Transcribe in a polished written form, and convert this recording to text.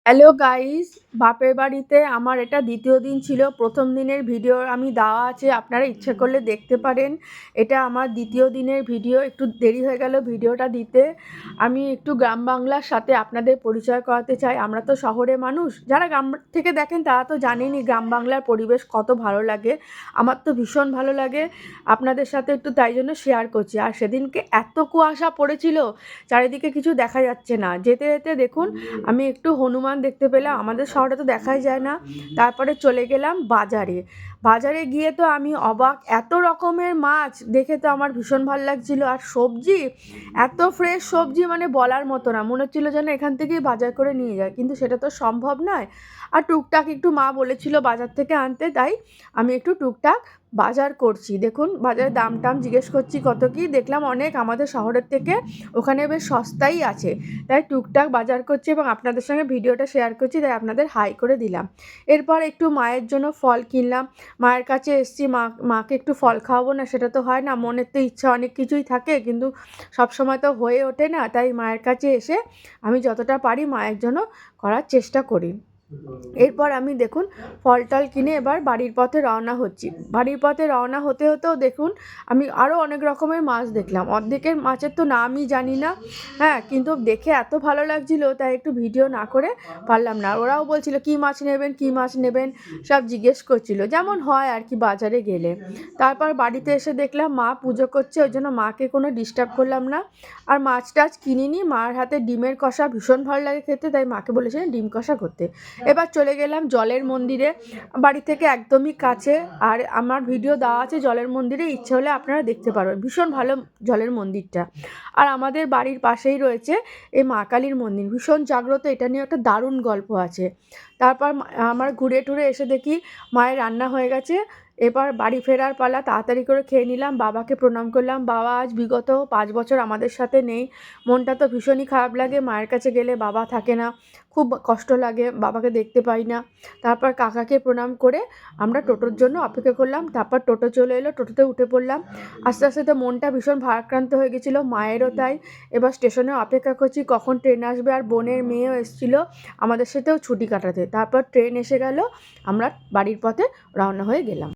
Hello guys, বাপের বাড়িতে আমার এটা দ্বিতীয় দিন ছিল। প্রথম দিনের ভিডিও আমি দেওয়া আছে, আপনারা ইচ্ছে করলে দেখতে পারেন। এটা আমার দ্বিতীয় দিনের ভিডিও। একটু দেরি হয়ে গেল ভিডিওটা দিতে। আমি একটু গ্রাম বাংলার সাথে আপনাদের পরিচয় করাতে চাই। আমরা তো শহরে মানুষ, যারা গ্রাম থেকে দেখেন তারা তো জানেনই গ্রাম বাংলার পরিবেশ কত ভালো লাগে। আমার তো ভীষণ ভালো লাগে, আপনাদের সাথে একটু তাই জন্য শেয়ার করছি। আর সেদিনকে এত কুয়াশা পড়েছিল, চারিদিকে কিছু দেখা যাচ্ছে না। যেতে যেতে দেখুন আমি একটু হনুমান দেখতে পেলাম, আমাদের শহরে তো দেখাই যায় না। তারপরে চলে গেলাম বাজারে। বাজারে গিয়ে তো আমি অবাক, এত রকমের মাছ দেখে তো আমার ভীষণ ভালো লাগছিল। আর সবজি, এত ফ্রেশ সবজি, মানে বলার মতো না, মনে হচ্ছিল যেন এখান থেকেই বাজার করে নিয়ে যায়, কিন্তু সেটা তো সম্ভব নয়। আর টুকটাক একটু মা বলেছিল বাজার থেকে আনতে, তাই আমি একটু টুকটাক বাজার করছি। দেখুন বাজারের দাম টাম জিজ্ঞেস করছি কত কী, দেখলাম অনেক আমাদের শহরের থেকে ওখানে বেশ সস্তাই আছে। তাই টুকটাক বাজার করছি এবং আপনাদের সঙ্গে ভিডিওটা শেয়ার করছি, তাই আপনাদের হাই করে দিলাম। এরপর একটু মায়ের জন্য ফল কিনলাম। মায়ের কাছে এসছি, মাকে একটু ফল খাওয়াবো না, সেটা তো হয় না। মনের তো ইচ্ছা অনেক কিছুই থাকে, কিন্তু সবসময় তো হয়ে ওঠে না। তাই মায়ের কাছে এসে আমি যতটা পারি মায়ের জন্য করার চেষ্টা করি। এরপর আমি দেখুন ফল টল কিনে এবার বাড়ির পথে রওনা হচ্ছি। বাড়ির পথে রওনা হতে হতেও দেখুন আমি আরও অনেক রকমের মাছ দেখলাম। অর্ধেকের মাছের তো নামই জানি না, হ্যাঁ, কিন্তু দেখে এত ভালো লাগছিল, তাই একটু ভিডিও না করে পারলাম না। ওরাও বলছিল কী মাছ নেবেন, কী মাছ নেবেন, সব জিজ্ঞেস করছিল, যেমন হয় আর কি বাজারে গেলে। তারপর বাড়িতে এসে দেখলাম মা পুজো করছে, ওই জন্য মাকে কোনো ডিস্টার্ব করলাম না। আর মাছ টাছ কিনিনি। মার হাতে ডিমের কষা ভীষণ ভালো লাগে খেতে, তাই মাকে বলেছিলেন ডিম কষা করতে। এবার চলে গেলাম জলের মন্দিরে, বাড়ি থেকে একদমই কাছে। আর আমার ভিডিও দেওয়া আছে জলের মন্দিরে, ইচ্ছে হলে আপনারা দেখতে পারবেন। ভীষণ ভালো জলের মন্দিরটা। আর আমাদের বাড়ির পাশেই রয়েছে এই মা কালীর মন্দির, ভীষণ জাগ্রত। এটা নিয়ে একটা দারুণ গল্প আছে। তারপর আমার ঘুরে টুরে এসে দেখি মায়ের রান্না হয়ে গেছে। এবার বাড়ি ফেরার পালা, তাড়াতাড়ি করে খেয়ে নিলাম। বাবাকে প্রণাম করলাম। বাবা আজ বিগত 5 বছর আমাদের সাথে নেই। মনটা তো ভীষণই খারাপ লাগে, মায়ের কাছে গেলে বাবা থাকে না, খুব কষ্ট লাগে, বাবাকে দেখতে পাই না। তারপর কাকাকে প্রণাম করে আমরা টোটোর জন্য অপেক্ষা করলাম। তারপর টোটো চলে এলো, টোটোতে উঠে পড়লাম। আস্তে আস্তে তো মনটা ভীষণ ভারাক্রান্ত হয়ে গেছিলো, মায়েরও তাই। এবার স্টেশনে অপেক্ষা করছি কখন ট্রেন আসবে। আর বোনের মেয়েও এসেছিলো আমাদের সাথেও ছুটি কাটাতে। তারপর ট্রেন এসে গেল, আমরা বাড়ির পথে রওনা হয়ে গেলাম।